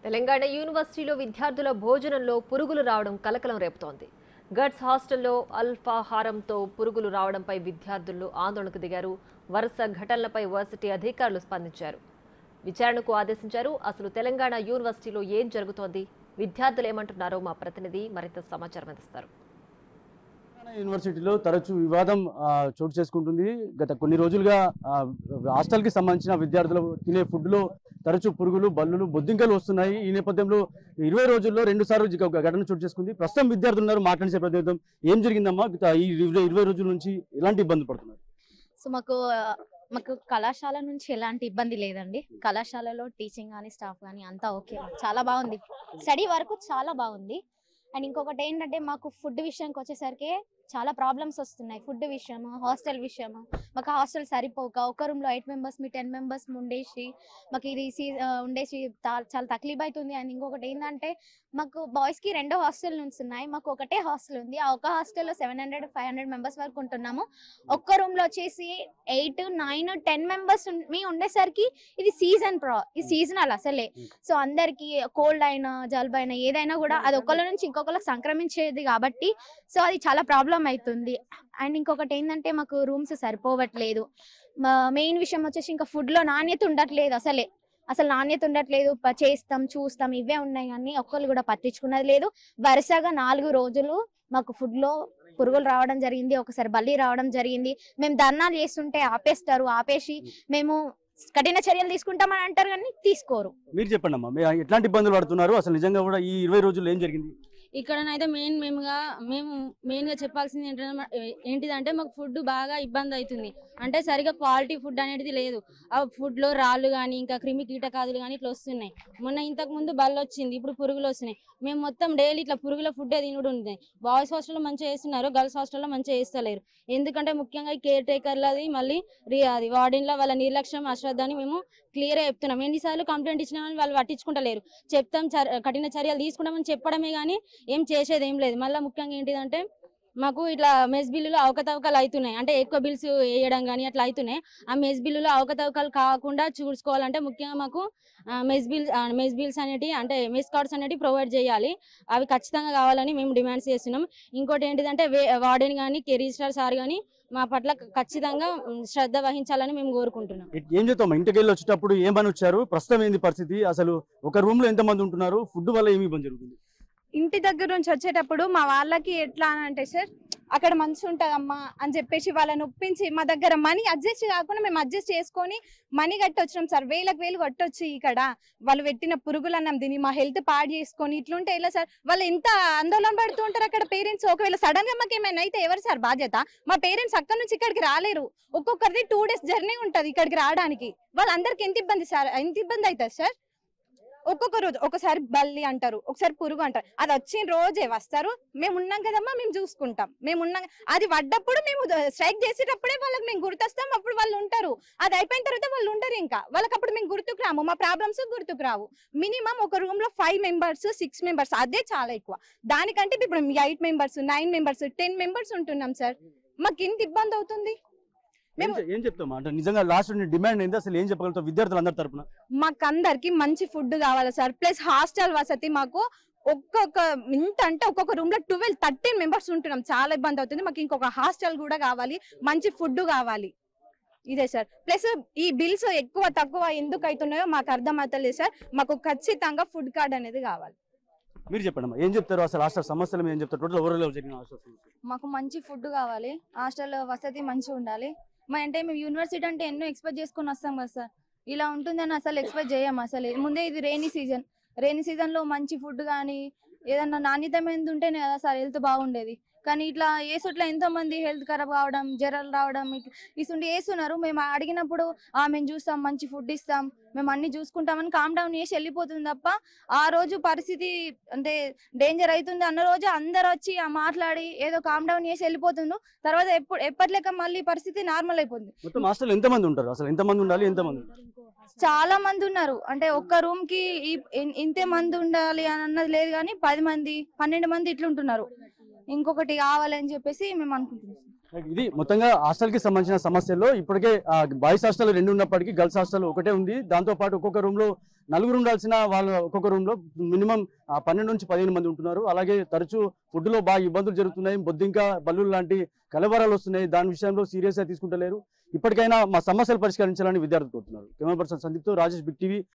తెలంగాణ యూనివర్సిటీలో విద్యార్థుల భోజనంలో పురుగులు రావడం కలకలం రేపుతోంది. గర్ల్స్ హాస్టల్లో అల్పాహారంతో పురుగులు రావడంపై విద్యార్థులు ఆందోళనకు దిగారు. వరుస ఘటనలపై వర్సిటీ అధికారులు స్పందించారు, విచారణకు ఆదేశించారు. అసలు తెలంగాణ యూనివర్సిటీలో ఏం జరుగుతోంది, విద్యార్థులు ఏమంటున్నారో మా ప్రతినిధి మరింత సమాచారం అందిస్తారు. యూనివర్సిటీలో తరచూ వివాదం చోటు చేసుకుంటుంది. గత కొన్ని రోజులుగా హాస్టల్కి సంబంధించిన విద్యార్థులు తినే ఫుడ్లో తరచూ పురుగులు, బల్లులు, బొద్దింకలు వస్తున్నాయి. ఈ నేపథ్యంలో 20 రోజుల్లో 2 సార్లు ఘటన చోటు చేసుకుంది. ప్రస్తుతం విద్యార్థులు ఉన్నారు, మాట్లాడే ప్రయత్నం. ఏం జరిగిందమ్మా? ఈ 20 రోజుల నుంచి ఎలాంటి ఇబ్బంది పడుతున్నారు? సో మాకు కళాశాల నుంచి ఎలాంటి ఇబ్బంది లేదండి. కళాశాలలో టీచింగ్ కానీ స్టాఫ్ కానీ అంతా ఓకే, చాలా బాగుంది. స్టడీ వరకు చాలా బాగుంది. అండ్ ఇంకొకటి ఏంటంటే మాకు ఫుడ్ విషయానికి వచ్చేసరికి చాలా ప్రాబ్లమ్స్ వస్తున్నాయి. ఫుడ్ విషయము, హాస్టల్ విషయము. మాకు హాస్టల్ సరిపోక ఒక రూమ్లో 8 మెంబర్స్ 10 మెంబర్స్ ఉండేసి మాకు ఇది ఉండేసి చాలా తక్లీఫ్ అవుతుంది. అండ్ ఇంకొకటి ఏంటంటే మాకు బాయ్స్కి 2 హాస్టల్ నుంచి ఉన్నాయి, మాకు ఒకటే హాస్టల్ ఉంది. ఆ ఒక హాస్టల్లో 700-500 మెంబర్స్ వరకు ఉంటున్నాము. ఒక్క రూమ్లో వచ్చేసి 8, 9, 10 మెంబర్స్ మీ ఉండేసరికి ఇది సీజనల్ అసలే. సో అందరికి కోల్డ్ అయినా జలుబు అయినా ఏదైనా కూడా అది ఒకళ్ళ నుంచి ఇంకొకళ్ళకి సంక్రమించేది కాబట్టి సో అది చాలా ప్రాబ్లం అవుతుంది. అండ్ ఇంకొకటి ఏంటంటే మాకు రూమ్స్ సరిపోవట్లేదు. మెయిన్ విషయం వచ్చేసి ఇంకా ఫుడ్ లో నాణ్యత ఉండట్లేదు. అసలు నాణ్యత ఉండట్లేదు. చేస్తాం చూస్తాం ఇవే ఉన్నాయి కానీ ఒక్కళ్ళు కూడా పట్టించుకున్నది లేదు. వరుసగా 4 రోజులు మాకు ఫుడ్ లో పురుగులు రావడం జరిగింది. ఒకసారి బల్లి రావడం జరిగింది. మేము ధర్నాలు చేస్తుంటే ఆపేసి మేము కఠిన చర్యలు తీసుకుంటామని అంటారు కానీ తీసుకోరు. మీరు చెప్పండి అమ్మా, ఎట్లాంటి ఇబ్బందులు పడుతున్నారు? అసలు నిజంగా కూడా ఈ 20 రోజుల్లో ఏం జరిగింది? ఇక్కడనైతే మేము మెయిన్గా చెప్పాల్సింది ఏంటిదంటే మాకు ఫుడ్ బాగా ఇబ్బంది అవుతుంది. అంటే సరిగా క్వాలిటీ ఫుడ్ అనేది లేదు. ఆ ఫుడ్లో రాళ్ళు కానీ ఇంకా క్రిమి కీటకాదులు కానీ ఇట్లా వస్తున్నాయి. మొన్న ఇంతకు ముందు బల్లు వచ్చింది, ఇప్పుడు పురుగులు వస్తున్నాయి. మేము మొత్తం డైలీ ఇట్లా పురుగుల ఫుడ్ తినడం ఉంది. బాయ్స్ హాస్టల్లో మంచిగా చేస్తున్నారు, గర్ల్స్ హాస్టల్లో మంచిగా చేస్తలేరు. ఎందుకంటే ముఖ్యంగా ఈ కేర్ టేకర్లది మళ్ళీ అది వార్డెన్లో వాళ్ళ నిర్లక్ష్యం అశ్రద్ధ అని మేము క్లియర్గా చెప్తున్నాం. ఎన్నిసార్లు కంప్లైంట్ ఇచ్చినా కానీ వాళ్ళు పట్టించుకుంటలేరు. చెప్తాం కఠిన చర్యలు తీసుకుంటామని చెప్పడమే కానీ ఏం చేసేది ఏం లేదు. మళ్ళీ ముఖ్యంగా ఏంటిదంటే మాకు ఇట్లా మెస్ బిల్లులు అవకతవకలు అవుతున్నాయి. అంటే ఎక్కువ బిల్స్ వేయడం కానీ అట్లా అవుతున్నాయి. ఆ మెస్ బిల్లులు అవకతవకలు కాకుండా చూసుకోవాలంటే ముఖ్యంగా మాకు మెస్ బిల్స్ అనేటివి అంటే మెస్ కార్డ్స్ అనేటివి ప్రొవైడ్ చేయాలి. అవి ఖచ్చితంగా కావాలని మేము డిమాండ్స్ చేస్తున్నాం. ఇంకోటి ఏంటిదంటే వార్డెన్ కానీ రిజిస్ట్రార్ సార్ కానీ మా పట్ల ఖచ్చితంగా శ్రద్ధ వహించాలని మేము కోరుకుంటున్నాం. ఏం చెప్తాం? ఇంటికి వెళ్ళి వచ్చేటప్పుడు ఏమని వచ్చారు? ప్రస్తుతం ఏంది పరిస్థితి? అసలు ఒక రూమ్ లో ఎంతమంది ఉంటున్నారు? ఫుడ్ వల్ల ఏమి ఇబ్బంది జరుగుతుంది? ఇంటి దగ్గర నుంచి వచ్చేటప్పుడు మా వాళ్ళకి ఎట్లా అని అంటే సార్ అక్కడ మంచి ఉంటుందమ్మా అని చెప్పేసి వాళ్ళని ఒప్పించి మా దగ్గర మనీ అడ్జస్ట్ కాకుండా మేము అడ్జస్ట్ చేసుకొని మనీ కట్టి వచ్చినాం సార్. వేలు కట్టొచ్చి ఇక్కడ వాళ్ళు పెట్టిన పురుగులు అన్నం తిని మా హెల్త్ పాడు చేసుకొని ఇట్లుంటే ఎలా సార్? వాళ్ళు ఎంత ఆందోళన పడుతూ ఉంటారు అక్కడ పేరెంట్స్. ఒకవేళ సడన్ గా మాకు ఏమైనా అయితే ఎవరు సార్ బాధ్యత? మా పేరెంట్స్ అక్కడ నుంచి ఇక్కడికి రాలేరు. ఒక్కొక్కరిది 2 days జర్నీ ఉంటది ఇక్కడికి రావడానికి. వాళ్ళందరికి ఎంత ఇబ్బంది సార్? ఎంత ఇబ్బంది అవుతుంది సార్? ఒక్కొక్క రోజు ఒకసారి బల్లి అంటారు, ఒకసారి పురుగు అంటారు. అది వచ్చిన రోజే వస్తారు. మేము ఉన్నాం కదమ్మా, మేము చూసుకుంటాం. మేము ఉన్నాం. అది పడ్డప్పుడు మేము స్ట్రైక్ చేసేటప్పుడే వాళ్ళకి మేము గుర్తొస్తాం. అప్పుడు వాళ్ళు ఉంటారు. అది అయిపోయిన తర్వాత వాళ్ళు ఉంటారు. ఇంకా వాళ్ళకి అప్పుడు మేము గుర్తుకు రాము, మా ప్రాబ్లమ్స్ గుర్తుకు రావు. మినిమం ఒక రూమ్ లో 5 మెంబర్స్ 6 మెంబర్స్ అదే చాలా ఎక్కువ. దానికంటే ఇప్పుడు 8 మెంబర్స్ 9 మెంబర్స్ 10 మెంబర్స్ ఉంటున్నాం సార్. మాకు ఎంత ఇబ్బంది అవుతుంది. ఏం చెప్తాం అంటే నిజంగా లాస్ట్ డిమాండ్ ఏంది? అసలు ఏం చెప్పగలుగుతాం విద్యార్థులందరి తరపున? మాకు అందరికి మంచి ఫుడ్ కావాలి సార్. ప్లస్ హాస్టల్ వసతి మాకు ఒక్కొక్క రూమ్ లో 12-13 మెంబర్స్ ఉంటున్నాం. చాలా ఇబ్బంది అవుతుంది. మాకు ఇంకొక హాస్టల్ కూడా కావాలి, మంచి ఫుడ్ కావాలి. ఇదే సార్. ప్లస్ ఈ బిల్స్ ఎక్కువ తక్కువ ఎందుకు అవుతున్నాయో మాకు అర్థం అవుతలేదు సార్. మాకు ఖచ్చితంగా ఫుడ్ కార్డ్ అనేది కావాలి. మీరు చెప్పండి, ఏం చెప్తారు? అసలు హాస్టల్ సమస్యలు ఏం చెప్తారు? టోటల్ ఓవరాల్ జరిగిన హాస్టల్ మాకు మంచి ఫుడ్ కావాలి, హాస్టల్ వసతి మంచిగా ఉండాలి. అంటే మేము యూనివర్సిటీ అంటే ఎన్నో ఎక్స్పెక్ట్ చేసుకుని వస్తాం కదా సార్. ఇలా ఉంటుందని అసలు ఎక్స్పెక్ట్ చేయం. అసలు ముందే ఇది రైనీ సీజన్ లో మంచి ఫుడ్ కానీ ఏదన్నా నాణ్యతమైనది ఉంటేనే కదా సార్ హెల్త్ బాగుండేది. కానీ ఇట్లా ఏసుట్లా ఎంతో మంది హెల్త్ ఖరాబ్ కావడం, జ్వరాలు రావడం ఇటువంటి వేస్తున్నారు. మేము అడిగినప్పుడు మేము చూస్తాం, మంచి ఫుడ్ ఇస్తాం, మేము అన్ని చూసుకుంటామని కామ్ డౌన్ చేసి వెళ్ళిపోతుంది తప్ప ఆ రోజు పరిస్థితి అంటే డేంజర్ అవుతుంది అన్న రోజు అందరు వచ్చి మాట్లాడి ఏదో కామ్ డౌన్ చేసి వెళ్ళిపోతుండ్రు. తర్వాత ఎప్పటిలేక మళ్ళీ పరిస్థితి నార్మల్ అయిపోతుంది. చాలా మంది ఉన్నారు. అంటే ఒక్క రూమ్ కి ఇంతే మంది ఉండాలి అని అన్నది లేదు కానీ 10 మంది 12 మంది ఇట్లుంటున్నారు. ఇంకొకటి కావాలని చెప్పేసి మేము అనుకుంటున్నాం. ఇది మొత్తంగా హాస్టల్ కి సంబంధించిన సమస్యల్లో ఇప్పటికే బాయ్స్ హాస్టల్ 2 ఉన్నప్పటికీ గర్ల్స్ హాస్టల్ ఒకటే ఉంది. దాంతో పాటు ఒక్కొక్క రూమ్ లో నలుగురు ఉండాల్సిన వాళ్ళు ఒక్కొక్క రూమ్ లో మినిమం 12 నుంచి 15 మంది ఉంటున్నారు. అలాగే తరచూ ఫుడ్ లో బాగా ఇబ్బందులు జరుగుతున్నాయి. బొద్దింక బల్లులు లాంటి కలవరాలు వస్తున్నాయి. దాని విషయంలో సీరియస్ గా తీసుకుంటలేరు. ఇప్పటికైనా మా సమస్యలు పరిష్కరించాలని విద్యార్థులు కోరుతున్నారు. కెమెరా పర్సన్ సందీప్తో రాజేష్, బిగ్ టీవీ,